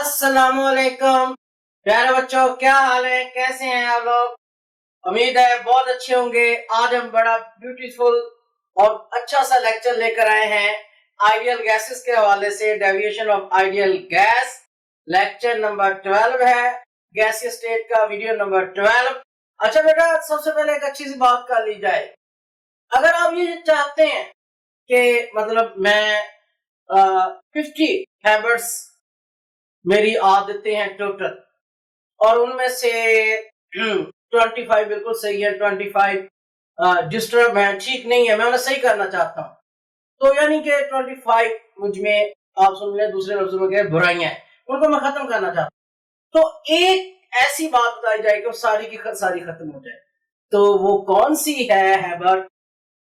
अस्सलामुअलैकुम प्यारे बच्चों, क्या हाल है? कैसे हैं आप लोग? उम्मीद है बहुत अच्छे होंगे। आज हम बड़ा ब्यूटीफुल और अच्छा सा लेक्चर लेकर आए हैं आइडियल गैसेस के हवाले से। Deviation of ideal gas lecture number 12 है, गैसीय स्टेट का वीडियो नंबर 12। अच्छा बेटा, सबसे पहले एक अच्छी सी बात कर ली जाए। अगर आप ये चाहते हैं कि मतलब मैं 50 हैबिट्स मेरी आदतें हैं टोटल, और उनमें से 25 बिल्कुल सही है, 25 डिस्टर्ब है, ठीक नहीं है, मैं उन्हें सही करना चाहता हूँ। तो यानी कि 25 मुझ में, आप सुन लें दूसरे लफ्जों में क्या, बुराइयां हैं, उनको मैं खत्म करना चाहता हूँ। तो एक ऐसी बात बताई जाए कि वो सारी की सारी खत्म हो जाए, तो वो कौन सी है हैबिट?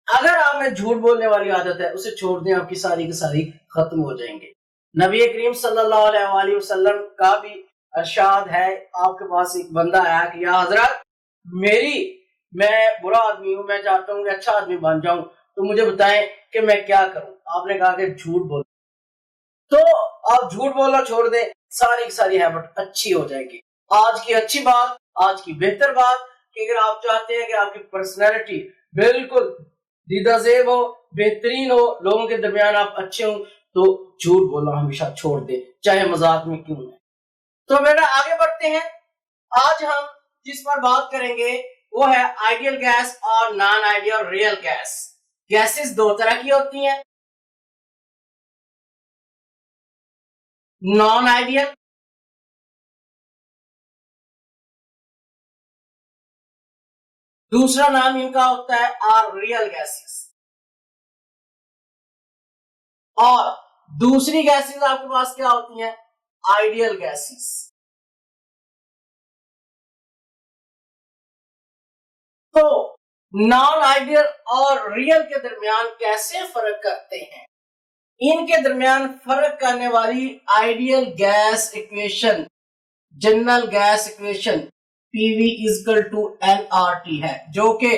अगर आप में झूठ बोलने वाली आदत है, उसे छोड़ दें, आपकी सारी की सारी खत्म हो जाएंगे। नबी करीम सल्लल्लाहु अलैहि वसल्लम का भी इरशाद है, आपके पास एक बंदा आया कि या हजरत, मैं बुरा आदमी हूं, मैं चाहता हूं कि अच्छा आदमी बन जाऊं, तो मुझे बताएं कि मैं क्या करूं। आपने कहा कि झूठ बोलो। तो आप झूठ बोलना छोड़ दें, सारी की सारी हैबिट अच्छी हो जाएगी। आज की अच्छी बात, आज की बेहतर बात कि अगर आप चाहते हैं कि आपकी पर्सनैलिटी बिल्कुल दीदाजेब हो, बेहतरीन हो, लोगों के दरमियान आप अच्छे हो, तो झूठ बोलना हमेशा छोड़ दे, चाहे मजाक में क्यों है। तो बेटा आगे बढ़ते हैं। आज हम जिस पर बात करेंगे वो है आइडियल गैस और non ideal real gas. Gases दो तरह की होती हैं, नॉन आइडियल दूसरा नाम इनका होता है आर रियल गैसेस, और दूसरी गैसेस आपके पास क्या होती हैं? Ideal gases. तो नॉन आइडियल और रियल के दरमियान कैसे फर्क करते हैं? इनके दरमियान फर्क करने वाली ideal gas equation, general gas equation PV equal to NRT है, जो कि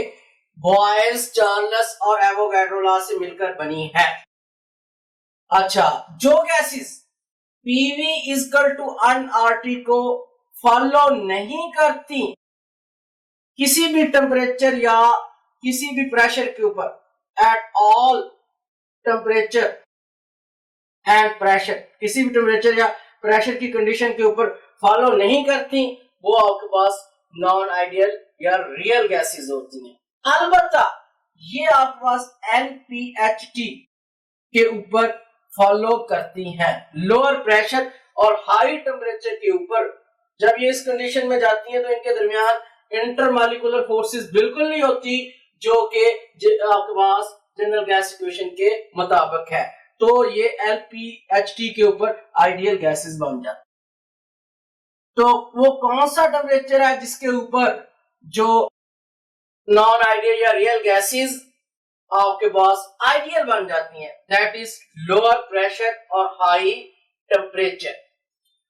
बॉयल्स, चार्ल्स और एवोगैड्रो लॉ से मिलकर बनी है। अच्छा, जो gases PV equal to NRT को फॉलो नहीं करती किसी भी टेम्परेचर या किसी भी प्रेशर के ऊपर, eight all temperature and pressure, किसी भी टेम्परेचर या प्रेशर की कंडीशन के ऊपर फॉलो नहीं करती, वो आपके पास नॉन आइडियल या रियल गैसेस होती हैं। अलबत्ता ये आपके पास एनपीएचटी के ऊपर फॉलो करती हैं। लोअर प्रेशर और हाई टेम्परेचर के ऊपर जब ये इस कंडीशन में जाती हैं, तो इनके दरमियान इंटरमॉलिक्यूलर फोर्सेस बिल्कुल नहीं होती, जो कि आपके पास जनरल गैस इक्वेशन के मुताबिक है। तो ये एलपीएचटी के ऊपर आइडियल गैसेस बन जाते। तो वो कौन सा टेम्परेचर है जिसके ऊपर जो नॉन आइडियल या रियल गैसेस आपके पास आइडियल बन जाती हैं? दैट इज लोअर प्रेशर और हाई टेम्परेचर।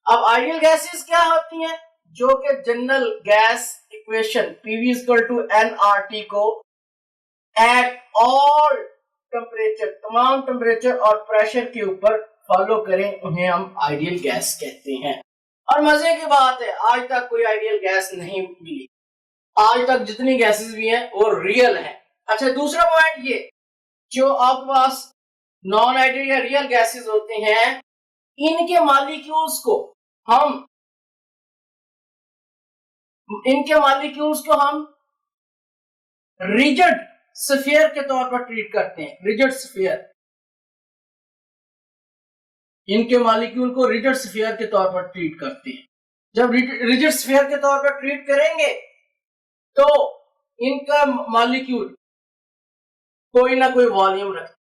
अब आइडियल गैसेस क्या होती हैं? जो कि general gas equation PV equal to NRT को एट ऑल टेम्परेचर, तमाम टेम्परेचर और प्रेशर के ऊपर फॉलो करें, उन्हें हम आइडियल गैस कहते हैं। और मजे की बात है, आज तक कोई आइडियल गैस नहीं मिली। आज तक जितनी गैसेस भी हैं वो रियल है। अच्छा, दूसरा पॉइंट ये, जो आपके पास नॉन आइडियल या रियल गैसेस होते हैं, इनके मॉलिक्यूल्स को हम रिजिड स्फीयर के तौर पर ट्रीट करते हैं। रिजिड स्फीयर, इनके मॉलिक्यूल को रिजिड स्फीयर के तौर पर ट्रीट करते हैं। जब रिजिड स्फीयर के तौर पर ट्रीट करेंगे तो इनका मॉलिक्यूल कोई ना कोई वॉल्यूम रखते,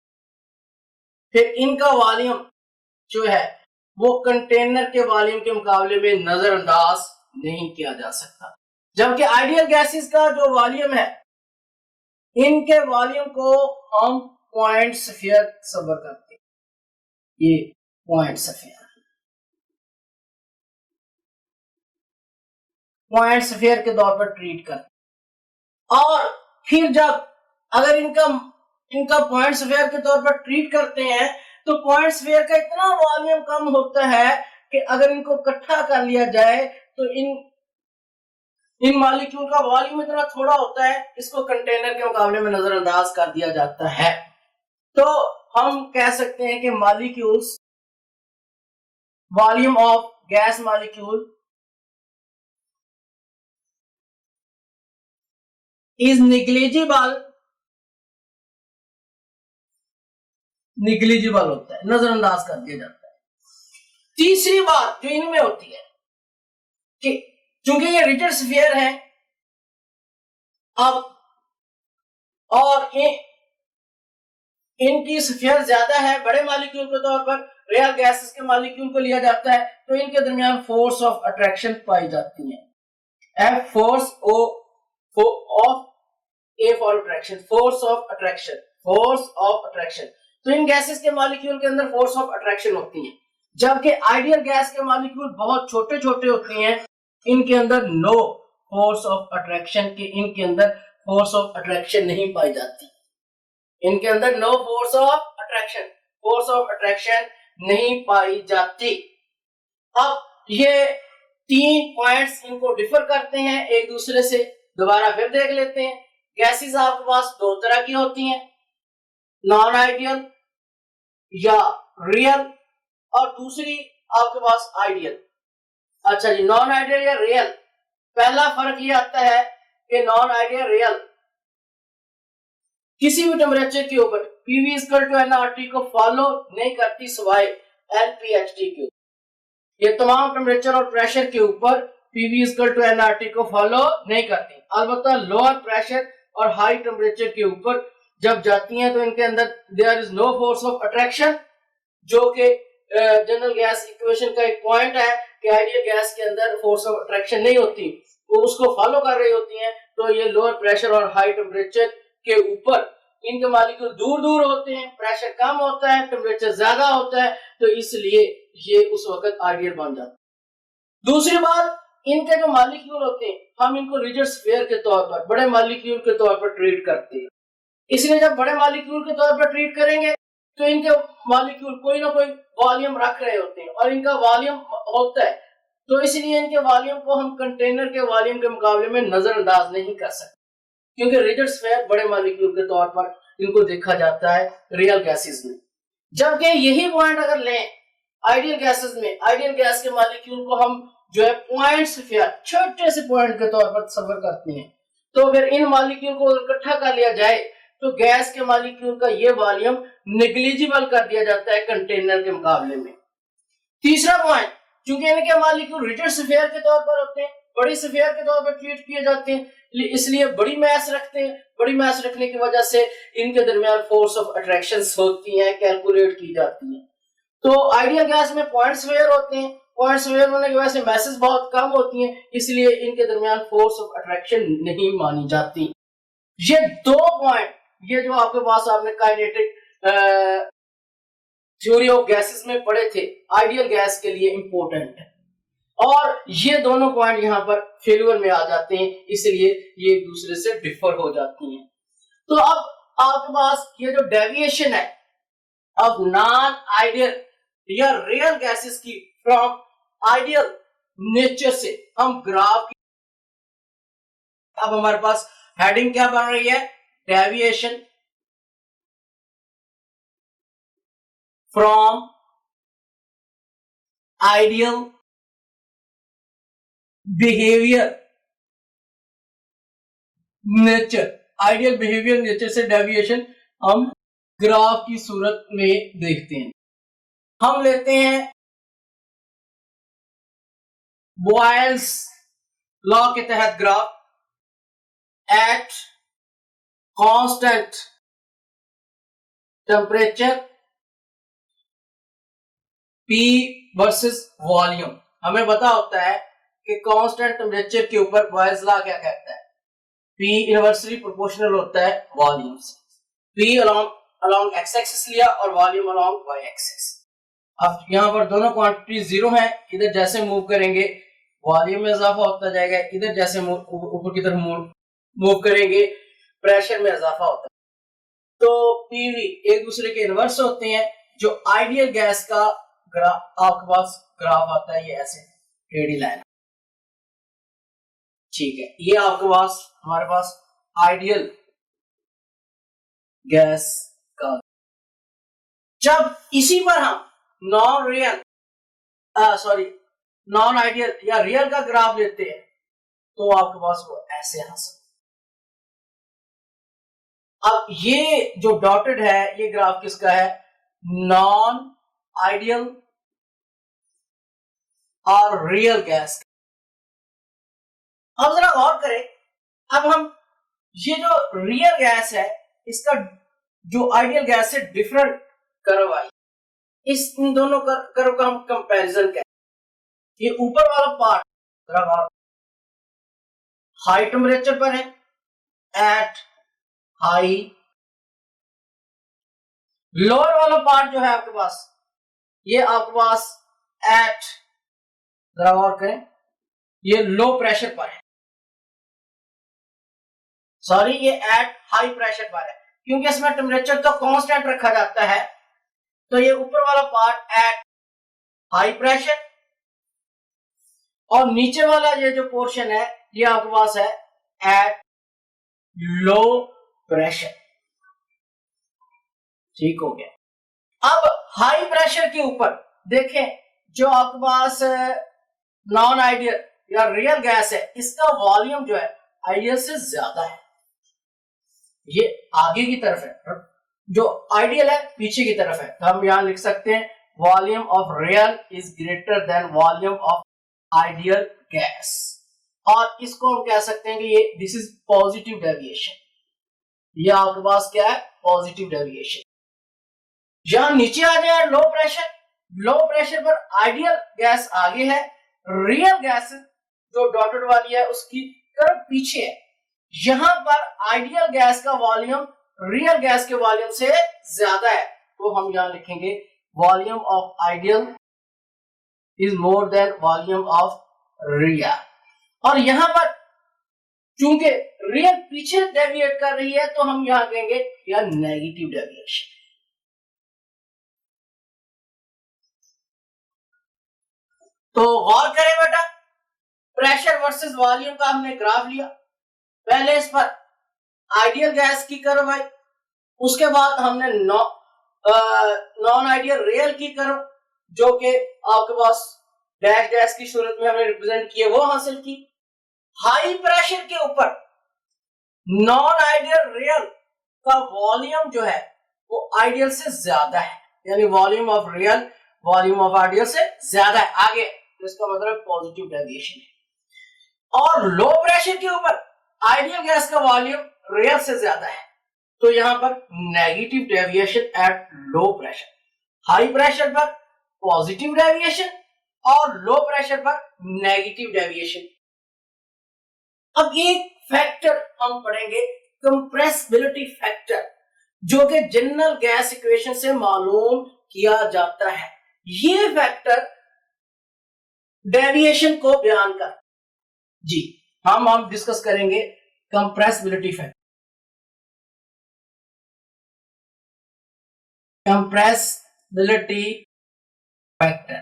फिर इनका वॉल्यूम जो है वो कंटेनर के वॉल्यूम के मुकाबले में नजरअंदाज नहीं किया जा सकता। जबकि आइडियल गैसेस का जो वॉल्यूम है, इनके वॉल्यूम को हम पॉइंट स्फीयर तस्वर करते हैं। ये पॉइंट स्फीयर के तौर पर ट्रीट करते। और फिर जब अगर इनका पॉइंट स्फीयर के तौर पर ट्रीट करते हैं, तो पॉइंट स्फीयर का इतना वॉल्यूम कम होता है कि अगर इनको इकट्ठा कर लिया जाए तो इन मॉलिक्यूल का वॉल्यूम इतना थोड़ा होता है, इसको कंटेनर के मुकाबले में नजरअंदाज कर दिया जाता है। तो हम कह सकते हैं कि molecules volume of gas molecule is negligible होता है, नजरअंदाज कर दिया जाता है। तीसरी बात जो इनमें होती है कि चूंकि ये रिजिड स्फीयर है अब और इनकी स्फीयर ज्यादा है, बड़े मॉलिक्यूल के तौर पर रियल गैसेस के मॉलिक्यूल को लिया जाता है, तो इनके दरमियान फोर्स ऑफ अट्रैक्शन पाई जाती है। F force O of A for attraction, force of attraction. तो इन गैसेस के मॉलिक्यूल के अंदर फोर्स ऑफ अट्रैक्शन होती है, जबकि आइडियल गैस के मॉलिक्यूल बहुत छोटे छोटे होते हैं, इनके अंदर नो फोर्स ऑफ अट्रैक्शन, के इनके अंदर फोर्स ऑफ अट्रैक्शन नहीं पाई जाती, इनके अंदर नो फोर्स ऑफ अट्रैक्शन नहीं पाई जाती। अब ये 3 पॉइंट्स इनको डिफर करते हैं एक दूसरे से, दोबारा फिर देख लेते हैं। गैसेस आपके पास 2 तरह की होती हैं, नॉन आइडियल या रियल, और दूसरी आपके पास आइडियल। अच्छा जी, नॉन आइडियल या रियल, पहला फर्क ये आता है कि नॉन आइडियल रियल किसी भी टेम्परेचर के ऊपर PV = nRT को फॉलो नहीं करती सिवाय LPHT के। ये तमाम टेम्परेचर और प्रेशर के ऊपर PV = nRT को फॉलो नहीं करती, अलबत्ता लोअर प्रेशर और हाई टेम्परेचर के ऊपर जब जाती हैं तो इनके अंदर there is no force of attraction, जो कि जनरल गैस इक्वेशन का एक पॉइंट है कि आइडियल गैस के अंदर फोर्स ऑफ अट्रैक्शन नहीं होती, वो उसको फॉलो कर रही होती हैं। तो ये लोअर प्रेशर और हाई टेम्परेचर के ऊपर इनके मॉलिक्यूल दूर दूर होते हैं, प्रेशर कम होता है, टेम्परेचर ज्यादा होता है, तो इसलिए ये उस वक्त आइडियल बन जाता है। दूसरी बात, इनके जो मॉलिक्यूल होते हैं हम इनको रिजिड स्फीयर के तौर पर, बड़े मॉलिक्यूल के तौर पर ट्रीट करते हैं। इसलिए जब बड़े मॉलिक्यूल के तौर पर ट्रीट करेंगे तो इनके मॉलिक्यूल कोई ना कोई वॉल्यूम रख रहे होते हैं और इनका वॉल्यूम होता है, तो इसलिए इनके वॉल्यूम को हम कंटेनर के वॉल्यूम के मुकाबले में नजरअंदाज नहीं कर सकते, क्योंकि रिजिड स्फीयर बड़े मॉलिक्यूल के तौर पर इनको देखा जाता है रियल गैसेस में। जबकि यही पॉइंट अगर लें आइडियल गैसेस में, आइडियल गैस के मॉलिक्यूल को हम जो है पॉइंट स्फीयर, छोटे से पॉइंट के तौर पर तस्वर करते हैं, तो फिर इन मॉलिक्यूल को इकट्ठा कर लिया जाए तो गैस के मॉलिक्यूल का ये वॉल्यूम नेग्लिजिबल कर दिया जाता है कंटेनर के मुकाबले में। तीसरा पॉइंट, चूंकि इनके मॉलिक्यूल रिजिड स्फीयर के तौर पर होते हैं, बड़ी स्फीयर के तौर पर ट्रीट किए जाते हैं, इसलिए बड़ी मास रखते हैं, बड़ी मास रखने की वजह से इनके दरमियान फोर्स ऑफ अट्रैक्शन होती है, कैलकुलेट की जाती है। तो आइडियल गैस में पॉइंट स्फीयर होते हैं, पॉइंट स्फीयर होने की वजह से मैसेज बहुत कम होती हैं, इसलिए इनके दरमियान फोर्स ऑफ अट्रैक्शन नहीं मानी जाती। ये 2 पॉइंट, ये जो आपके पास आपने काइनेटिक थ्योरी ऑफ गैसेस में पढ़े थे, आइडियल गैस के लिए इंपॉर्टेंट है, और ये दोनों पॉइंट यहाँ पर फेल्यूर में आ जाते हैं, इसलिए ये एक दूसरे से डिफर हो जाती हैं। तो अब आपके पास ये जो डेविएशन है अब नॉन आइडियल या रियल गैसेस की फ्रॉम आइडियल नेचर से हम ग्राफ की, अब हमारे पास हेडिंग क्या बन रही है, deviation from ideal behaviour nature, ideal behaviour nature से डेविएशन हम ग्राफ की सूरत में देखते हैं। हम लेते हैं बॉयल्स लॉ के तहत graph at constant temperature P versus volume. हमें पता होता है कि कांस्टेंट टेम्परेचर के ऊपर बॉयल्स लॉ क्या कहता है, P इनवर्सली प्रोपोर्शनल होता है वॉल्यूम से। P अलोंग x एक्सिस लिया और वॉल्यूम अलोंग y एक्सिस। अब यहाँ पर दोनों क्वांटिटी 0 है, इधर जैसे मूव करेंगे वॉल्यूम में इजाफा होता जाएगा, इधर जैसे ऊपर की तरफ मूव करेंगे प्रेशर में इजाफा होता है। तो PV एक दूसरे के इनवर्स होते हैं। जो आइडियल गैस का आपके पास ग्राफ आता है, ये ऐसे टेढ़ी लाइन, ठीक है। ये आपके पास हमारे पास आइडियल गैस का, जब इसी पर हम नॉन रियल नॉन आइडियल या रियल का ग्राफ लेते हैं तो आपके पास वो ऐसे आ सकता। अब ये जो डॉटेड है ये ग्राफ किसका है? नॉन आइडियल और रियल गैस। अब जरा गौर करें, अब हम ये जो रियल गैस है इसका जो आइडियल गैस से डिफरेंट कर्व आई, इन दोनों कर्व का हम कंपैरिजन करें। ये ऊपर वाला पार्ट जरा हाई टेम्परेचर पर है, एट हाई। लोअर वाला पार्ट जो है आपके पास, ये आपके पास एट, जरा गौर करें, ये लो प्रेशर पर है, सॉरी ये एट हाई प्रेशर पर है, क्योंकि इसमें टेम्परेचर तो कांस्टेंट रखा जाता है। तो ये ऊपर वाला पार्ट एट हाई प्रेशर और नीचे वाला ये जो पोर्शन है ये आपके पास है एट लो प्रेशर, ठीक हो गया। अब हाई प्रेशर के ऊपर देखें, जो आपके पास नॉन आइडियल या रियल गैस है इसका वॉल्यूम जो है आइडियल से ज्यादा है, ये आगे की तरफ है, जो आइडियल है पीछे की तरफ है। तो हम यहां लिख सकते हैं volume of real is greater than volume of ideal gas, और इसको हम कह सकते हैं कि ये दिस इज पॉजिटिव डेविएशन। ये आपके पास क्या है? Positive deviation. यहां नीचे आ जाए लो प्रेशर, लो प्रेशर पर आइडियल गैस आगे है, रियल गैस जो डॉटेड वाली है उसकी कर्व पीछे है। यहां पर आइडियल गैस का वॉल्यूम रियल गैस के वॉल्यूम से ज्यादा है, तो हम यहां लिखेंगे volume of ideal is more than volume of real. और यहां पर चूंकि रियल पीछे डेविएट कर रही है तो हम यहां कहेंगे यह नेगेटिव डेविएशन। तो गौर करें बेटा, प्रेशर वर्सेस वॉल्यूम का हमने ग्राफ लिया, पहले इस पर आइडियल गैस की कर्व आई, उसके बाद हमने नॉन आइडियल रियल की कर्व जो कि आपके पास डैश डैश की सूरत में हमने रिप्रेजेंट किए वो हासिल की। हाई प्रेशर के ऊपर नॉन आइडियल रियल का वॉल्यूम जो है वो आइडियल से ज्यादा है, यानी volume of real volume of ideal से ज्यादा है आगे, तो इसका मतलब पॉजिटिव डेविएशन है। और लो प्रेशर के ऊपर आइडियल गैस का वॉल्यूम रियल से ज्यादा है, तो यहां पर negative deviation at low pressure. High pressure पर पॉजिटिव डेविएशन और लो प्रेशर पर नेगेटिव डेविएशन। अब एक फैक्टर हम पढ़ेंगे कंप्रेसिबिलिटी फैक्टर, जो कि जनरल गैस इक्वेशन से मालूम किया जाता है। ये फैक्टर डेविएशन को बयान कर जी हम डिस्कस करेंगे compressibility factor. Compressibility factor,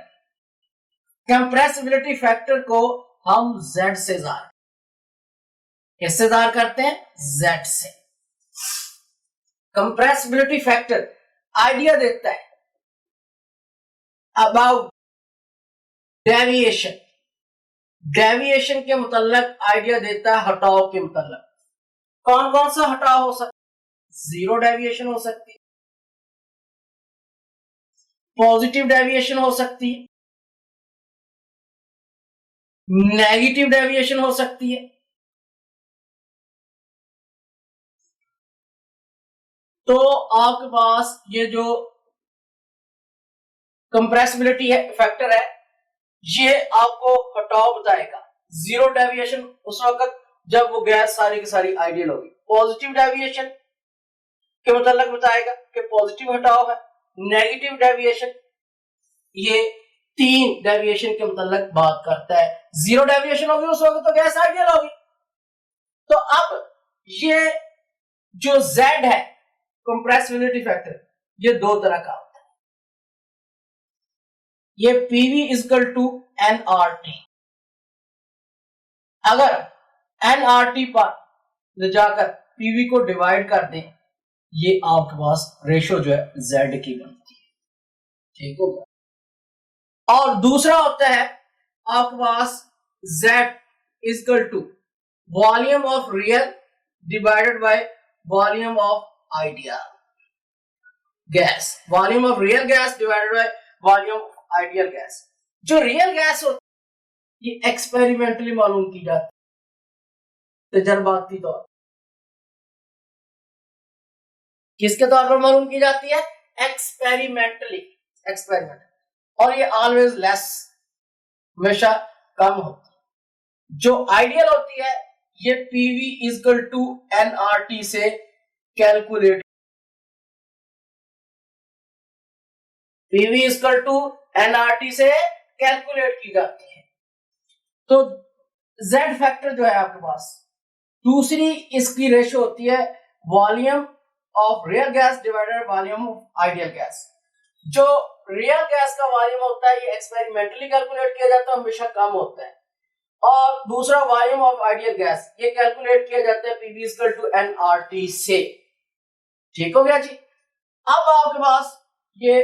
compressibility factor को हम Z से जार, किससे जार करते हैं? Z से। कंप्रेसिबिलिटी फैक्टर आइडिया देता है अबाउट डेविएशन, डेविएशन के मुतल्लक आइडिया देता है हटाव के मुतल्लक। कौन कौन सा हटाव हो सकता? जीरो डेविएशन हो सकती है, पॉजिटिव डेविएशन हो सकती है, नेगेटिव डेविएशन हो सकती है। तो आपके पास ये जो कंप्रेसिबिलिटी फैक्टर है ये आपको हटाव बताएगा। जीरो डेविएशन उस वक्त जब वो गैस सारी की सारी आइडियल होगी, पॉजिटिव डेविएशन के मतलब बताएगा कि पॉजिटिव हटाव है, नेगेटिव डेविएशन ये तीन डेविएशन के मतलब बात करता है। जीरो डेविएशन होगी उस वक्त तो गैस आइडियल होगी। तो अब ये जो Z है कंप्रेसिबिलिटी फैक्टर, ये दो तरह का होता है। ये पीवी इजकल टू एनआरटी। अगर एनआरटी पर ले जाकर पीवी को डिवाइड कर दें, ये आपके पास रेशो जो है जेड की बनती है, ठीक होगा। और दूसरा होता है आपके पास Z equal to volume of real divided by volume of ideal gas. Volume of real gas divided by volume of ideal gas. जो रियल गैस होती है ये एक्सपेरिमेंटली मालूम की जाती है, तजर्बाती तौर। किसके तौर पर मालूम की जाती है? Experimentally, experiment. और ये ऑलवेज लेस, हमेशा कम होती है। जो आइडियल होती है ये पीवी इजकल टू एनआरटी से calculate, PV equal to NRT से कैलकुलेट की जाती है। तो जेड फैक्टर जो है आपके पास, दूसरी इसकी रेशो होती है volume of real gas divided volume of ideal gas. जो रियल गैस का वॉल्यूम होता है ये एक्सपेरिमेंटली कैलकुलेट किया जाता है, हमेशा कम होता है। और दूसरा वॉल्यूम ऑफ आइडियल गैस ये कैलकुलेट किया जाता है पीवी इक्वल टू एनआरटी से। ठीक हो गया जी। अब आपके पास ये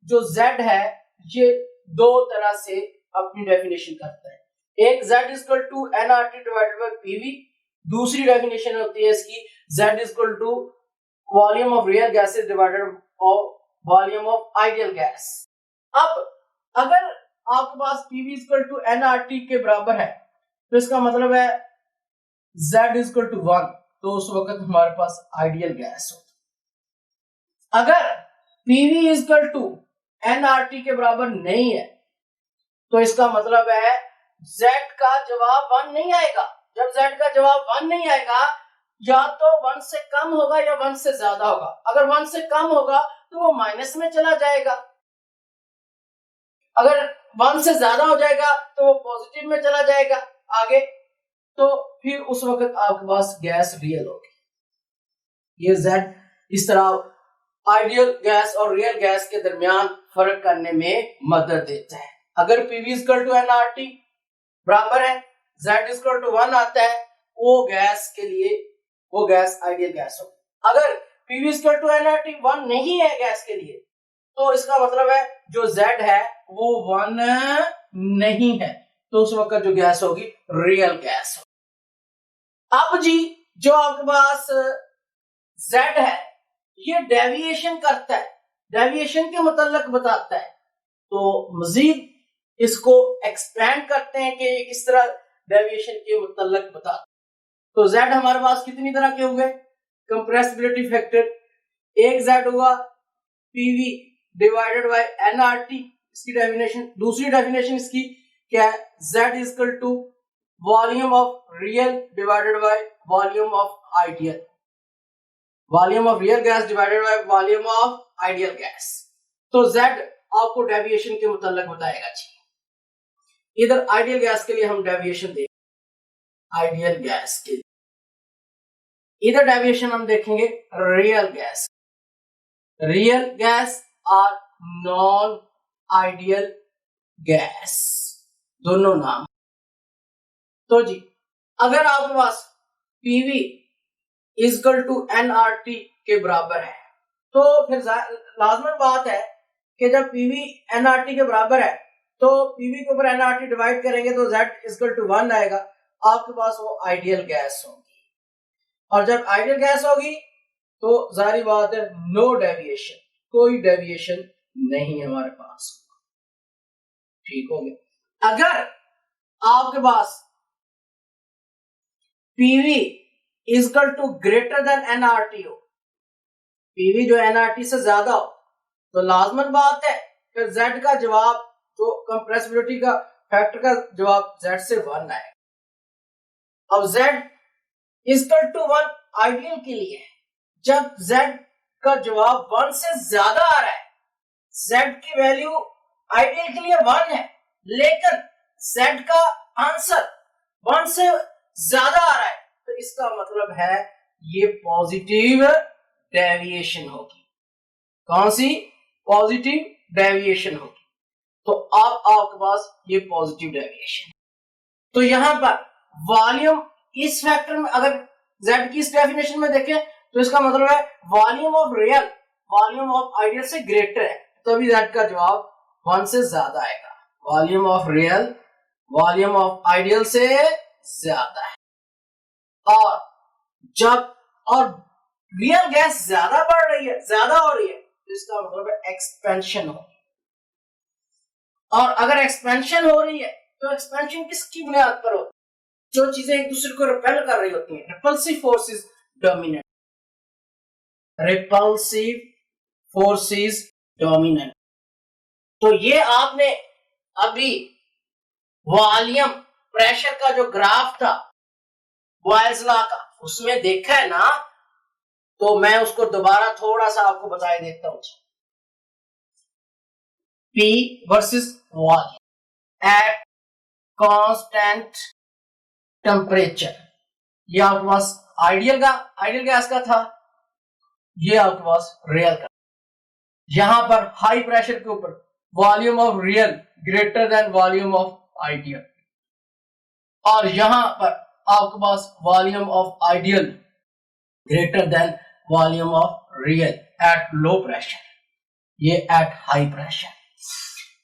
जो Z है ये दो तरह से अपनी डेफिनेशन करता है। एक Z equal to NRT divided by PV, दूसरी डेफिनेशन होती है इसकी Z equal to volume of real gases divided of volume of ideal gas. अब अगर आपके पास पीवी इक्वल टू एनआरटी के बराबर है तो इसका मतलब है Z इक्वल टू 1, तो उस वक्त हमारे पास आइडियल गैस होता। अगर पीवी इक्वल टू एनआरटी के बराबर नहीं है तो इसका मतलब है Z का जवाब 1 नहीं आएगा। जब Z का जवाब 1 नहीं आएगा या तो 1 से कम होगा या 1 से ज्यादा होगा। अगर 1 से कम होगा तो वो माइनस में चला जाएगा, अगर 1 से ज्यादा हो जाएगा तो वो पॉजिटिव में चला जाएगा आगे, तो फिर उस वक्त आपके पास गैस रियल होगी। ये Z इस तरह आइडियल गैस और रियल गैस के दरमियान फर्क करने में मदद देता है। अगर पीवी इक्वल टू एनआरटी बराबर है, Z इक्वल टू 1 आता है, वो गैस के लिए वो गैस आइडियल गैस होगी। अगर पीवी इक्वल टू एनआरटी 1 नहीं है गैस के लिए तो इसका मतलब है जो Z है वो 1 नहीं है, तो उस वक्त जो गैस होगी रियल गैस होगी। अब जी जो आपके पास Z है ये डेविएशन करता है, डेविएशन के मतलब बताता है। तो मजीद इसको एक्सपेंड करते हैं कि ये किस तरह डेविएशन के मतलब बताता है। तो Z हमारे पास कितनी तरह के हुए? कंप्रेसिबिलिटी फैक्टर, एक Z हुआ पीवी डिवाइडेड बाय एनआरटी, इसकी डेफिनेशन। दूसरी डेफिनेशन इसकी क्या है? Z equal to volume of real divided by volume of ideal, volume of real gas divided by volume of ideal gas. तो Z आपको deviation के मतलब बताएगा जी। इधर आइडियल गैस के लिए हम डेविएशन देंगे, आइडियल गैस के लिए इधर डेविएशन हम देखेंगे रियल गैस। रियल गैस और नॉन आइडियल गैस, दोनों नाम। तो जी अगर आपके पास पीवी इक्वल टू एनआरटी के बराबर है तो फिर लाजमन बात है कि जब पीवी एनआरटी के बराबर है तो पीवी के ऊपर एनआरटी डिवाइड करेंगे तो Z इक्वल टू 1 आएगा, आपके पास वो आइडियल गैस होगी। और जब आइडियल गैस होगी तो जारी बात है नो डेविएशन, कोई डेविएशन नहीं है हमारे पास। ठीक हो गया। अगर आपके पास PV equal to greater than nRT हो, पीवी जो एनआरटी से ज्यादा हो, तो लाजमन बात है कि Z का जवाब जो कंप्रेसिबिलिटी का फैक्टर का जवाब Z से 1 आएगा। अब Z इक्वल टू 1 आइडियल के लिए है। जब Z का जवाब 1 से ज्यादा आ रहा है, Z की वैल्यू आइडियल के लिए 1 है लेकिन Z का आंसर 1 से ज्यादा आ रहा है, तो इसका मतलब है ये पॉजिटिव डेविएशन होगी। कौन सी? पॉजिटिव डेविएशन होगी। तो अब आपके पास ये पॉजिटिव डेविएशन। तो यहां पर वॉल्यूम इस फैक्टर में अगर z की इस डेफिनेशन में देखें तो इसका मतलब है volume of real volume of ideal से ग्रेटर है, तो अभी z का जवाब 1 से ज्यादा आएगा। Volume of real volume of ideal से ज्यादा है। और जब और रियल गैस ज्यादा बढ़ रही है, ज्यादा हो रही है, तो इसका मतलब है एक्सपेंशन हो रही है। और अगर एक्सपेंशन हो रही है तो एक्सपेंशन किसकी बुनियाद पर होती है? जो चीजें एक दूसरे को रिपेल कर रही होती हैं, repulsive forces dominant. Repulsive forces dominant. तो ये आपने अभी वॉल्यूम प्रेशर का जो ग्राफ था बॉयल्स लॉ का उसमें देखा है ना, तो मैं उसको दोबारा थोड़ा सा आपको बता देता हूं। P versus volume at constant temperature, ये आपके पास आइडियल गैस का था, ये आपके पास रियल का। यहां पर हाई प्रेशर के ऊपर volume of real greater than volume of ideal, और यहां पर आपके पास volume of ideal greater than volume of real at low pressure, ये एट हाई प्रेशर।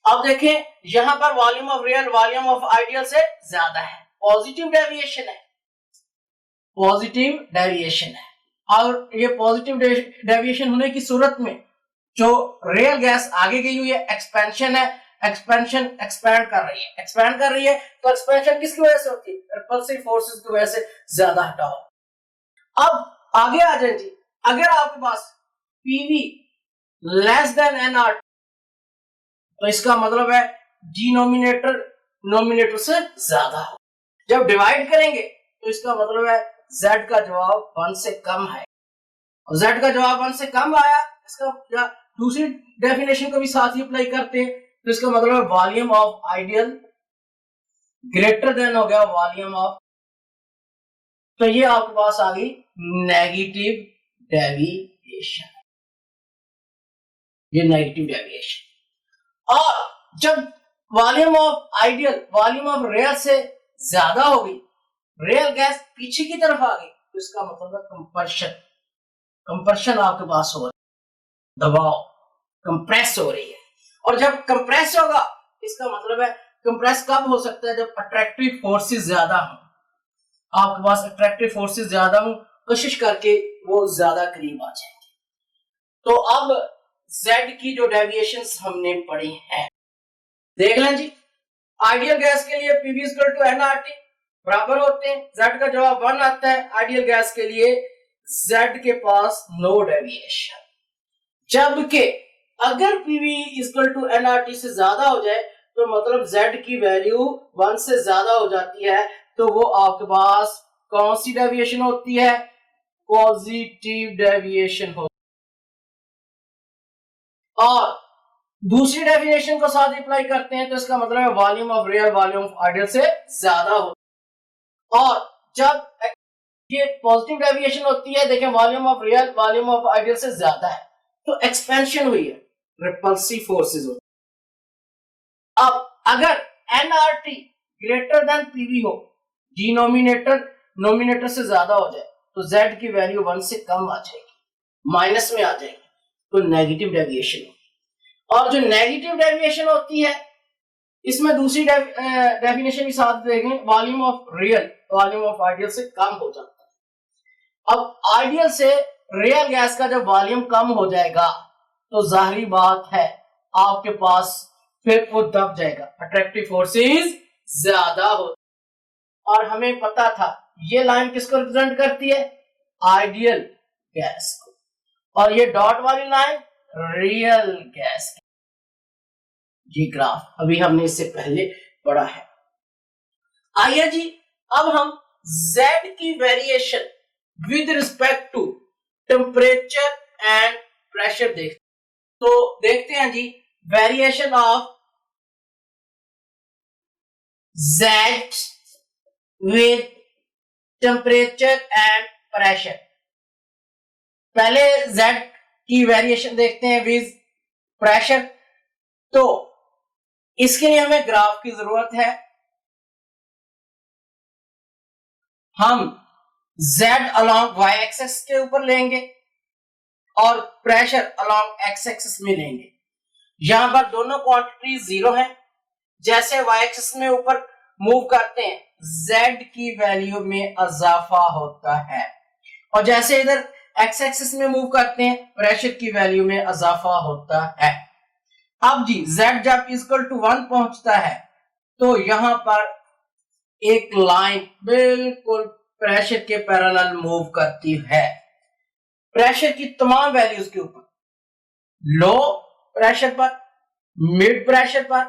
अब देखें यहां पर volume of real volume of ideal से ज्यादा है, पॉजिटिव डेविएशन है, पॉजिटिव डेविएशन है। और ये पॉजिटिव डेविएशन होने की सूरत में जो रियल गैस आगे गई हुई है एक्सपेंशन है, एक्सपेंशन एक्सपैंड कर रही है, एक्सपैंड कर रही है, तो एक्सपेंशन किसकी वजह से होती है? रिपल्सिव फोर्सेस की वजह से ज्यादा हटाओ। अब आगे आ जाए जी, अगर आपके पास पीवी लेस देन एनआर, तो इसका मतलब है डिनोमिनेटर नोमिनेटर से ज्यादा हो। जब डिवाइड करेंगे तो इसका मतलब है z का जवाब 1 से कम है, और z का जवाब 1 से कम आया, इसका दूसरी डेफिनेशन को भी साथ ही अप्लाई करते हैं, तो इसका मतलब है volume of ideal greater then हो गया वॉल्यूम ऑफ, तो ये आपके पास आ गई नेगेटिव डेविएशन, ये नेगेटिव डेविएशन। और जब volume of ideal volume of real से ज्यादा हो गई, रियल गैस पीछे की तरफ आ गई, तो इसका मतलब है कंप्रेशन, कंप्रेशन आपके पास हो रहा है, दबाव कंप्रेस हो रही है। और जब कंप्रेस होगा इसका मतलब है कंप्रेस कब हो सकता है? जब अट्रैक्टिव फोर्सेस ज्यादा हो, आपके पास अट्रैक्टिव फोर्सेस ज्यादा हो, कोशिश करके वो ज्यादा करीब आ जाएंगे। तो अब Z की जो डेविएशंस हमने पढ़ी हैं देख लें जी। आइडियल गैस के लिए PV = nRT बराबर होते हैं, Z का जवाब 1 आता है। आइडियल गैस के लिए Z के पास नो डेविएशन, जबकि अगर PV = nRT से ज्यादा हो जाए तो मतलब Z की वैल्यू 1 से ज्यादा हो जाती है, तो वो आपके पास कौन सी डेविएशन होती है? पॉजिटिव डेविएशन हो। और दूसरी डेफिनेशन को साथ अप्लाई करते हैं तो इसका मतलब है volume of real volume of ideal से ज्यादा हो। और जब ये पॉजिटिव डेविएशन होती है, देखें volume of real volume of ideal से ज्यादा है, तो एक्सपेंशन हुई है, रिपल्सिव फोर्सेस होती। अब अगर nRT ग्रेटर देन PV हो, डिनोमिनेटर नोमिनेटर से ज्यादा हो जाए, तो Z की वैल्यू 1 से कम आ जाएगी, माइनस में आ जाएगी, तो नेगेटिव डेविएशन। और जो नेगेटिव डेविएशन होती है इसमें दूसरी डेफिनेशन भी साथ देखें, volume of real volume of ideal से कम हो जाता है। अब आइडियल से रियल गैस का जब वॉल्यूम कम हो जाएगा तो जाहिर बात है आपके पास फिर वो दब जाएगा, अट्रैक्टिव फोर्सेस ज्यादा हो। और हमें पता था ये लाइन किसको रिप्रेजेंट करती है? आइडियल गैस को, और ये डॉट वाली लाइन रियल गैस, ये ग्राफ अभी हमने इससे पहले पढ़ा है। आइए जी अब हम Z की variation with respect to temperature and pressure देखते हैं जी। Variation of Z with temperature and pressure. पहले Z की वेरिएशन देखते हैं विद प्रेशर। तो इसके लिए हमें ग्राफ की जरूरत है। हम z अलोंग y एक्सिस के ऊपर लेंगे और प्रेशर अलोंग x एक्सिस में लेंगे। यहां पर दोनों क्वांटिटी जीरो है। जैसे y एक्सिस में ऊपर मूव करते हैं z की वैल्यू में इजाफा होता है, और जैसे इधर x एक्सिस में मूव करते हैं प्रेशर की वैल्यू में इजाफा होता है। अब जी z जब इक्वल टू 1 पहुंचता है तो यहां पर एक लाइन बिल्कुल प्रेशर के पैरेलल मूव करती है। प्रेशर की तमाम वैल्यूज के ऊपर, लो प्रेशर पर, मिड प्रेशर पर,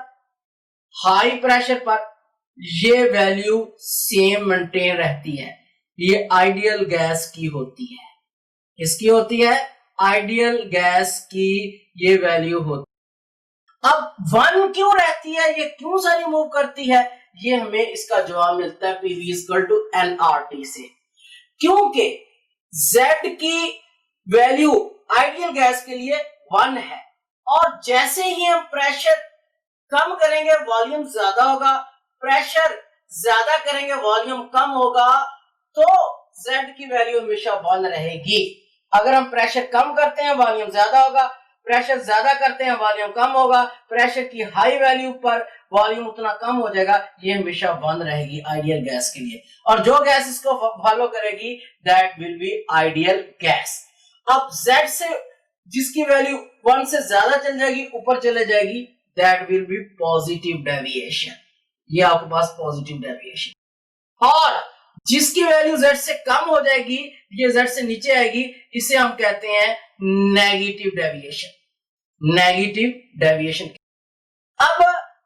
हाई प्रेशर पर ये वैल्यू सेम मेंटेन रहती है। ये आइडियल गैस की होती है। किसकी होती है? आइडियल गैस की ये वैल्यू होती है। अब 1 क्यों रहती है, ये क्यों सारी मूव करती है, ये हमें इसका जवाब मिलता है पीवी इक्वल टू एनआरटी से। क्योंकि Z की वैल्यू आइडियल गैस के लिए 1 है, और जैसे ही हम प्रेशर कम करेंगे वॉल्यूम ज्यादा होगा, प्रेशर ज्यादा करेंगे वॉल्यूम कम होगा, तो Z की वैल्यू हमेशा 1 रहेगी। अगर हम प्रेशर कम करते हैं वॉल्यूम ज्यादा होगा, प्रेशर ज्यादा करते हैं वॉल्यूम कम होगा, प्रेशर की हाई वैल्यू पर वॉल्यूम उतना कम हो जाएगा, ये हमेशा 1 रहेगी आइडियल गैस के लिए। और जो गैस इसको फॉलो करेगी that will be ideal gas. अब Z से जिसकी वैल्यू 1 से ज्यादा चल जाएगी, ऊपर चले जाएगी, that will be positive deviation. ये आपके पास पॉजिटिव डेविएशन। और जिसकी वैल्यू Z से कम हो जाएगी, ये Z से नीचे आएगी, इसे हम कहते हैं नेगेटिव डेविएशन। Negative deviation. अब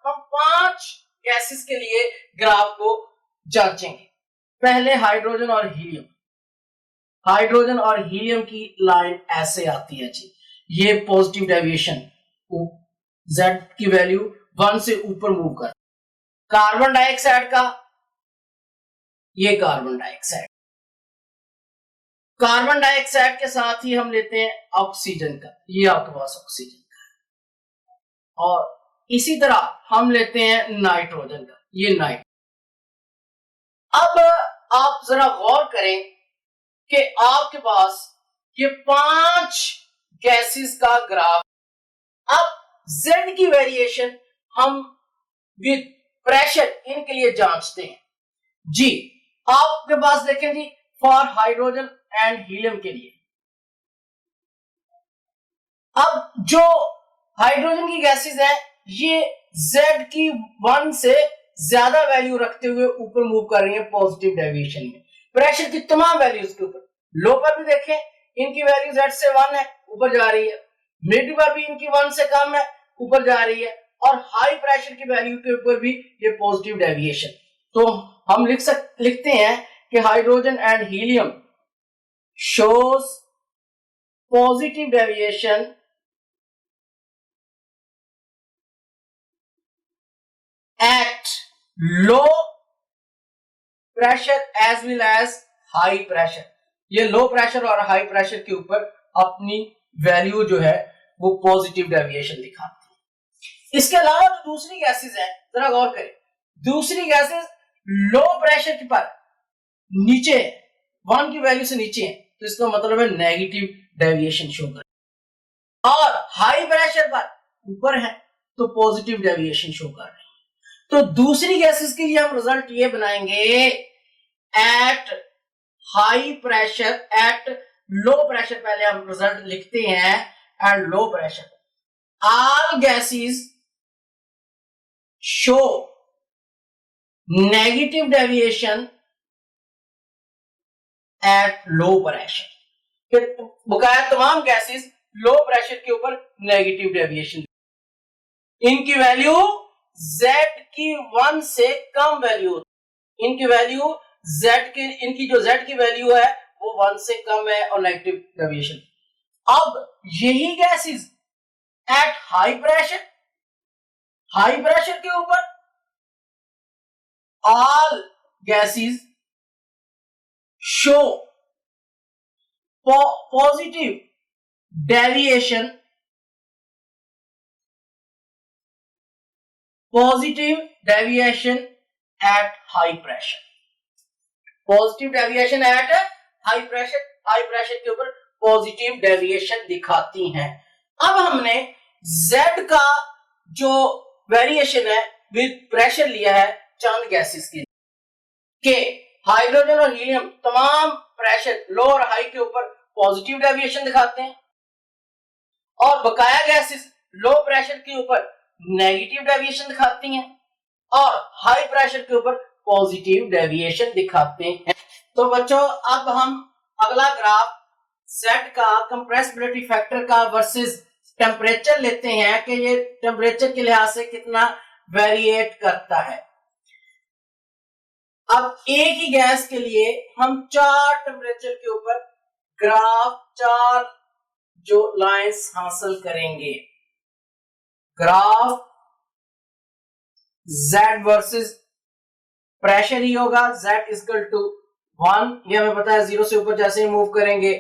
हम 5 गैसेस के लिए ग्राफ को जांचेंगे। पहले हाइड्रोजन और हीलियम। हाइड्रोजन और हीलियम की लाइन ऐसे आती है जी। ये पॉजिटिव डेविएशन, Z की वैल्यू 1 से ऊपर मूव कर। कार्बन डाइऑक्साइड का, ये कार्बन डाइऑक्साइड, कार्बन डाइऑक्साइड के साथ ही हम लेते हैं ऑक्सीजन का, ये आपके पास ऑक्सीजन का, और इसी तरह हम लेते हैं नाइट्रोजन का, ये नाइट्रोजन। अब आप जरा गौर करें कि आपके पास ये 5 गैसेस का ग्राफ। अब Z की वेरिएशन हम विद प्रेशर इनके लिए जांचते हैं जी। आपके पास देखें जी, फॉर हाइड्रोजन एंड हीलियम के लिए, अब जो हाइड्रोजन की गैसेस है ये Z की 1 से ज्यादा वैल्यू रखते हुए ऊपर मूव कर रही है पॉजिटिव डेविएशन में। प्रेशर की तमाम वैल्यूज के ऊपर, लो पर भी देखें इनकी वैल्यू Z से 1 है, ऊपर जा रही है, मिड पर भी इनकी 1 से कम है, ऊपर जा रही है, और हाई प्रेशर की वैल्यू के ऊपर भी ये पॉजिटिव डेविएशन। तो हम लिखते हैं कि hydrogen and helium shows positive deviation at low pressure as well as high pressure. ये लो प्रेशर और हाई प्रेशर के ऊपर अपनी वैल्यू जो है वो पॉजिटिव डेविएशन दिखाती है। इसके अलावा जो दूसरी गैसेस है, जरा गौर करें, दूसरी गैसेस लो प्रेशर पर नीचे 1 की वैल्यू से नीचे है, तो इसका मतलब है नेगेटिव डेविएशन शो कर, और हाई प्रेशर पर ऊपर है तो पॉजिटिव डेविएशन शो कर रहे हैं। तो दूसरी गैसेस के लिए हम रिजल्ट ये बनाएंगे, eight high pressure, eight low pressure, पहले हम रिजल्ट लिखते हैं, eight low pressure all gases show negative deviation at low pressure. फिर बकाया तमाम गैसेस लो प्रेशर के ऊपर नेगेटिव डेविएशन, इनकी वैल्यू Z की 1 से कम वैल्यू, इनकी वैल्यू Z की, इनकी जो Z की वैल्यू है वो 1 से कम है और नेगेटिव डेविएशन। अब यही गैसेस एट हाई प्रेशर के ऊपर all gases show positive deviation positive deviation eight high pressure, positive deviation eight high pressure के ऊपर पॉजिटिव डेविएशन दिखाती हैं। अब हमने Z का जो वेरिएशन है विद प्रेशर लिया है चंद गैसेस के, कि हाइड्रोजन और हीलियम तमाम प्रेशर लो और हाई के ऊपर पॉजिटिव डेविएशन दिखाते हैं और बकाया गैसेस लो प्रेशर के ऊपर नेगेटिव डेविएशन दिखाती हैं और हाई प्रेशर के ऊपर पॉजिटिव डेविएशन दिखाते हैं। तो बच्चों अब हम अगला ग्राफ Z का कंप्रेसिबिलिटी फैक्टर का वर्सेस टेम्परेचर लेते हैं कि ये टेम्परेचर के लिहाज से कितना वेरिएट करता है। अब एक ही गैस के लिए हम 4 टेम्परेचर के ऊपर ग्राफ 4 जो लाइंस हासिल करेंगे। ग्राफ Z वर्सेस प्रेशर ही होगा, Z इक्वल टू 1, ये हमें पता है 0 से ऊपर जैसे ही मूव करेंगे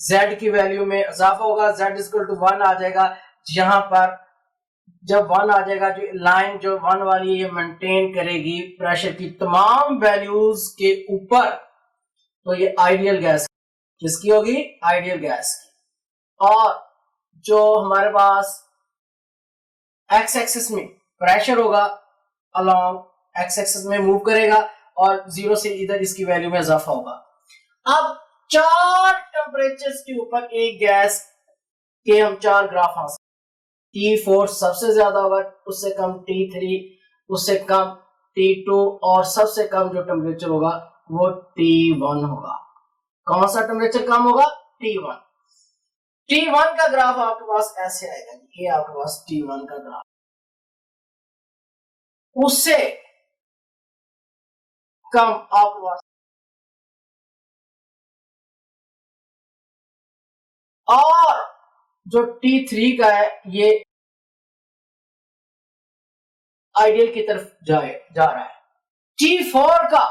Z की वैल्यू में इजाफा होगा, Z इक्वल टू 1 आ जाएगा। यहां पर जब 1 आ जाएगा जो लाइन जो 1 वाली है ये मेंटेन करेगी प्रेशर की तमाम वैल्यूज के ऊपर, तो ये आइडियल गैस किसकी होगी? आइडियल गैस की। और जो हमारे पास एक्स एक्सिस में प्रेशर होगा अलोंग एक्स एक्सिस में मूव करेगा और 0 से इधर इसकी वैल्यू में इजाफा होगा। अब 4 टेम्परेचर्स के ऊपर एक गैस के हम 4 ग्राफ हासिल, T4 सबसे ज्यादा होगा, उससे कम T3, उससे कम T2 और सबसे कम जो टेम्परेचर होगा वो T1 होगा। कौन सा टेम्परेचर कम होगा? T1। T1 का ग्राफ आपके पास ऐसे आएगा, ये आपके पास T1 का ग्राफ, उससे कम आपके पास और जो T3 का है ये आइडियल की तरफ जा रहा है। T4 का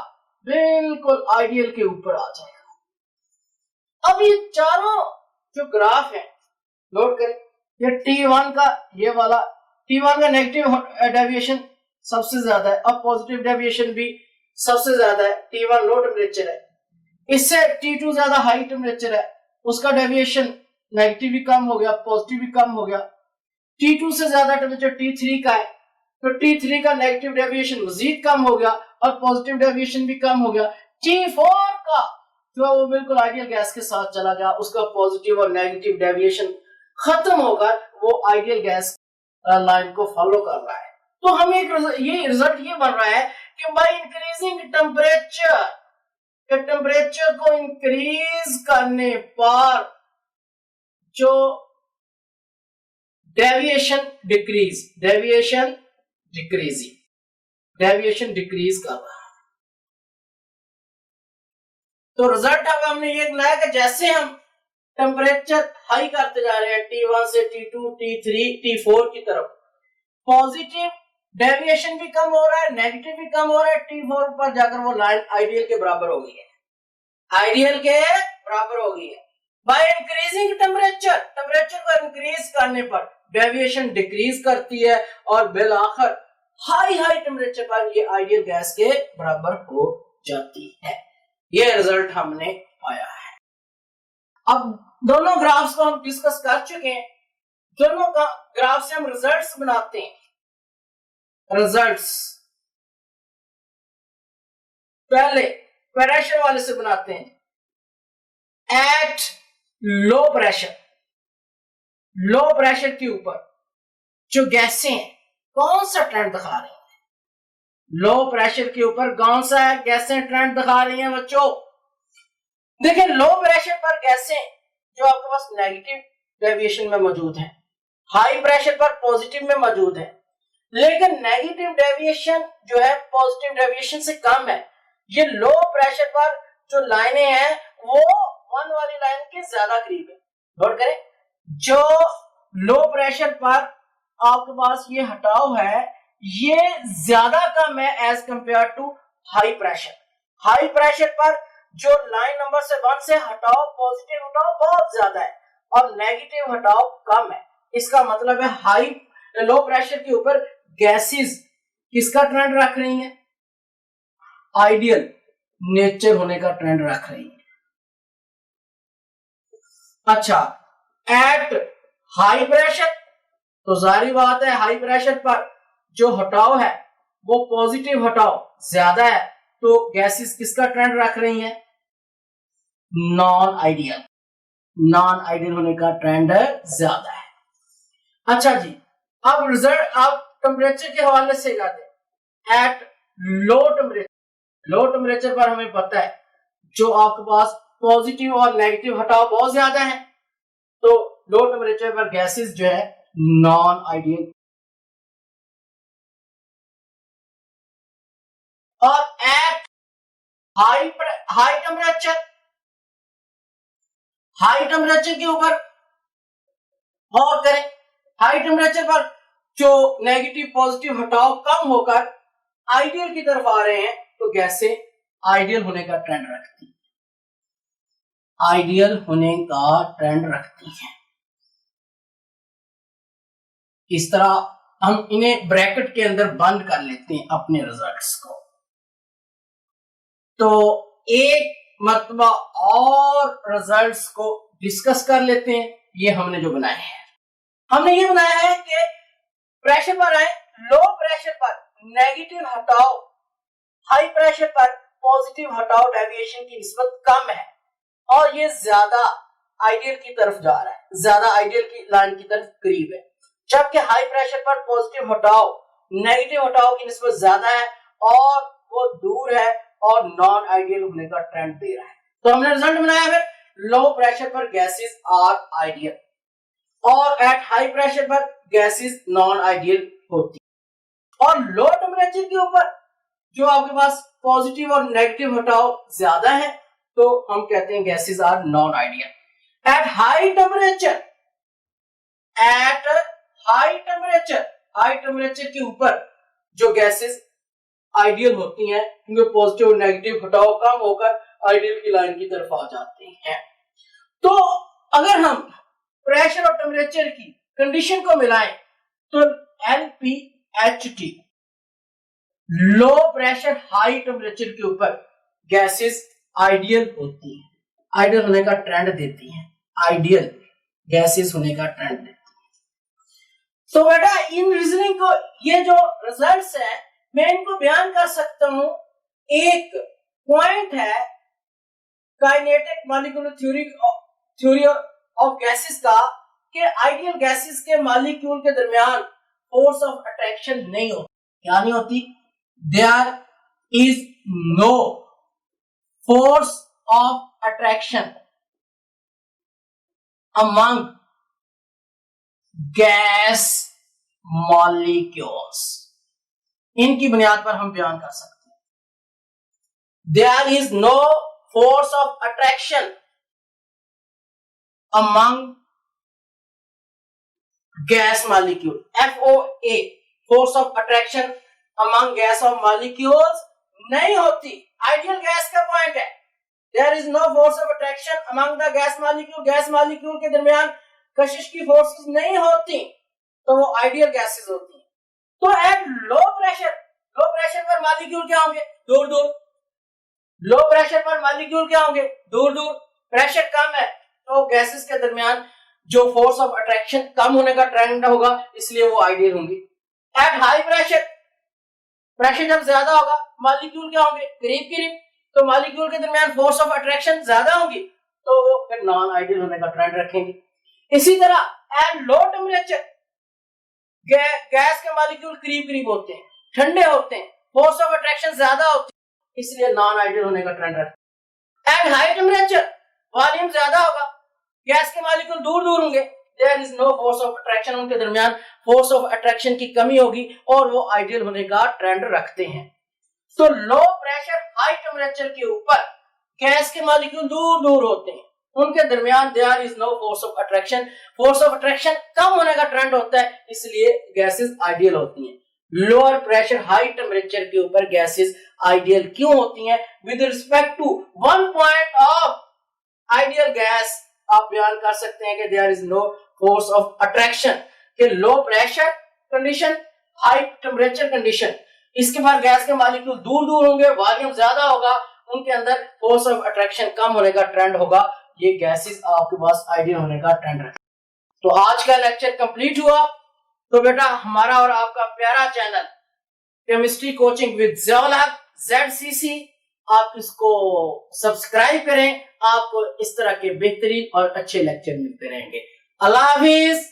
बिल्कुल आइडियल के ऊपर आ जाएगा। अब ये चारों जो ग्राफ है नोट करें, ये T1 का ये वाला T1 का नेगेटिव डेविएशन सबसे ज्यादा है और पॉजिटिव डेविएशन भी सबसे ज्यादा है। T1 लो टेम्परेचर है, इससे T2 ज्यादा हाई टेम्परेचर है, उसका डेविएशन नेगेटिव भी कम हो गया, पॉजिटिव भी कम हो गया। T2 से ज्यादा टेम्परेचर T3 का है, तो T3 का नेगेटिव डेविएशन मजीद कम हो गया और पॉजिटिव डेविएशन भी कम हो गया। T4 का जो वो बिल्कुल आइडियल गैस के साथ चला गया, उसका पॉजिटिव और नेगेटिव डेविएशन खत्म होकर वो आइडियल गैस लाइन को फॉलो कर रहा है। तो हमें ये रिजल्ट ये बन रहा है कि बाय इंक्रीजिंग टेम्परेचर को इंक्रीज करने पर जो डेविएशन डिक्रीज कर रहा है। तो रिजल्ट अब हमने ये बनाया कि जैसे हम टेम्परेचर हाई करते जा रहे हैं T1 से T2, T3, T4 की तरफ, पॉजिटिव डेविएशन भी कम हो रहा है, नेगेटिव भी कम हो रहा है। T4 पर जाकर वो लाइन आइडियल के बराबर हो गई है, आइडियल के बराबर हो गई है। बाय इंक्रीजिंग टेम्परेचर को इंक्रीज करने पर डेविएशन डिक्रीज करती है और बिल आखिर हाई टेम्परेचर पर ये आइडियल गैस के बराबर हो जाती है। ये रिजल्ट हमने पाया है। अब दोनों ग्राफ्स को हम डिस्कस कर चुके हैं, दोनों का ग्राफ से हम रिजल्ट्स बनाते हैं। रिजल्ट्स पहले प्रेशर वाले से बनाते हैं। एट लो प्रेशर के ऊपर जो गैसें हैं कौन सा ट्रेंड दिखा रही हैं? लो प्रेशर के ऊपर कौन सा गैसें ट्रेंड दिखा रही हैं बच्चों? देखिए, लो प्रेशर पर गैसें जो आपके पास नेगेटिव डेविएशन में मौजूद है, हाई प्रेशर पर पॉजिटिव में मौजूद है, लेकिन नेगेटिव डेविएशन जो है पॉजिटिव डेविएशन से कम है। ये लो प्रेशर पर जो लाइनें हैं वो 1 वाली लाइन के ज्यादा करीब है। नोट करें, जो लो प्रेशर पर आपके पास ये हटाव है ये ज्यादा कम है as compare to high pressure. High pressure पर जो लाइन नंबर से 1 से हटाव, पॉजिटिव हटाव बहुत ज्यादा है और नेगेटिव हटाव कम है। इसका मतलब है लो प्रेशर के ऊपर गैसेस किसका ट्रेंड रख रही हैं? आइडियल नेचर होने का ट्रेंड रख रही हैं। अच्छा, एट हाई प्रेशर, तो जाहिर बात है हाई प्रेशर पर जो हटाव है वो पॉजिटिव हटाव ज्यादा है, तो गैसेस किसका ट्रेंड रख रही हैं? नॉन आइडियल, नॉन आइडियल होने का ट्रेंड ज्यादा है। अच्छा जी, अब रिजल्ट आप टेम्परेचर के हवाले से जाते हैं। At low temperature, low temperature पर हमें पता है जो आपके पास पॉजिटिव और नेगेटिव हटाव बहुत ज्यादा है, तो लो टेम्परेचर पर गैसेस जो है नॉन आइडियल। और eight high temperature, high temperature के ऊपर गौर करें। हाई टेम्परेचर पर जो नेगेटिव पॉजिटिव हटाव कम होकर आइडियल की तरफ आ रहे हैं, तो गैसें आइडियल होने का ट्रेंड रखती है, आइडियल होने का ट्रेंड रखती है। इस तरह हम इन्हें ब्रैकेट के अंदर बंद कर लेते हैं अपने रिजल्ट्स को। तो एक मरतबा और रिजल्ट्स को डिस्कस कर लेते हैं। ये हमने जो बनाए हैं, हमने ये बनाया है कि प्रेशर पर है, लो प्रेशर पर नेगेटिव हटाव, हाई प्रेशर पर पॉजिटिव हटाव डेविएशन की निस्बत कम है और ये ज्यादा आइडियल की तरफ जा रहा है, ज्यादा आइडियल की लाइन की तरफ करीब है। जबकि हाई प्रेशर पर पॉजिटिव हटाव नेगेटिव हटाव की निस्बत ज्यादा है और वो दूर है और नॉन आइडियल होने का ट्रेंड दे रहा है। तो हमने रिजल्ट बनाया है, लो प्रेशर पर गैसेस आर आइडियल और एट हाई प्रेशर पर गैसेस नॉन आइडियल होती है। और लो टेम्परेचर के ऊपर जो आपके पास पॉजिटिव और नेगेटिव हटाव ज्यादा है, तो हम कहते हैं gases are non ideal. At high temperature, at high temperature, high temperature के ऊपर जो गैसेस आइडियल होती हैं, क्योंकि पॉजिटिव और नेगेटिव हटाव कम होकर आइडियल की लाइन की तरफ आ जाते हैं। तो अगर हम प्रेशर और टेम्परेचर की कंडीशन को मिलाएं तो LPHT, low pressure high temperature के ऊपर गैसेस आइडियल होती हैं, आइडियल होने का ट्रेंड देती हैं, आइडियल गैसेस होने का ट्रेंड देती हैं। तो बेटा इन रीजनिंग को, ये जो रिजल्ट्स हैं मैं इनको बयान कर सकता हूं। एक पॉइंट है kinetic molecular theory of gases का कि आइडियल गैसेस के मॉलिक्यूल के दरमियान फोर्स ऑफ अट्रैक्शन नहीं होती। क्या नहीं होती? There is no force of attraction among gas molecules. इनकी बुनियाद पर हम बयान कर सकते हैं, there is no force of attraction among gas molecule, FOA, force of attraction among gas of molecules नहीं होती। आइडियल गैस का पॉइंट है, there is no force of attraction among the gas molecule, gas molecule के दरमियान कशिश की forces नहीं होती, तो वो आइडियल गैसेस होती हैं। तो एट लो प्रेशर पर मॉलिक्यूल क्या होंगे? दूर दूर। लो प्रेशर पर मॉलिक्यूल क्या होंगे? दूर दूर। प्रेशर कम है तो गैसेस के दरमियान जो फोर्स ऑफ अट्रैक्शन कम होने का ट्रेंड होगा, इसलिए वो आइडियल होंगी। एट हाई प्रेशर जब ज्यादा होगा, मॉलिक्यूल क्या होंगे? करीब करीब, तो मॉलिक्यूल के दरमियान फोर्स ऑफ अट्रैक्शन ज्यादा होगी, तो वो फिर नॉन आइडियल होने का ट्रेंड रखेंगे। इसी तरह एट लो टेम्परेचर गैस के मॉलिक्यूल करीब करीब होते हैं, ठंडे होते हैं, फोर्स ऑफ अट्रैक्शन ज्यादा होती है, इसलिए नॉन आइडियल होने का ट्रेंड रखते हैं। एट हाई टेम्परेचर वॉल्यूम ज्यादा होगा, गैस के मॉलिक्यूल दूर दूर होंगे, there is no force of attraction, उनके दरमियान फोर्स ऑफ अट्रैक्शन की कमी होगी और वो आइडियल होने का ट्रेंड रखते हैं। तो लो प्रेशर हाई टेम्परेचर के ऊपर गैस के मॉलिक्यूल दूर दूर होते हैं, उनके दरमियान there is no force of attraction, force of attraction कम होने का ट्रेंड होता है, इसलिए गैसेस आइडियल होती हैं। लोअर प्रेशर हाई टेम्परेचर के ऊपर गैसेस आइडियल क्यों होती हैं? With respect to one point of ideal gas आप बयान कर सकते हैं कि there is no force of attraction. कि low pressure condition, high temperature condition, इसके बाद गैस के मॉलिक्यूल दूर दूर होंगे, वॉल्यूम ज्यादा होगा, उनके अंदर फोर्स ऑफ अट्रैक्शन कम होने का ट्रेंड होगा। ये गैसेस आपके पास आइडियल होने का ट्रेंड है। तो आज का लेक्चर कंप्लीट हुआ। तो बेटा हमारा और आपका प्यारा channel chemistry coaching with Ziaul Haq ZCC, आप इसको सब्सक्राइब करें, आपको इस तरह के बेहतरीन और अच्छे लेक्चर मिलते रहेंगे। अल्लाह हाफिज।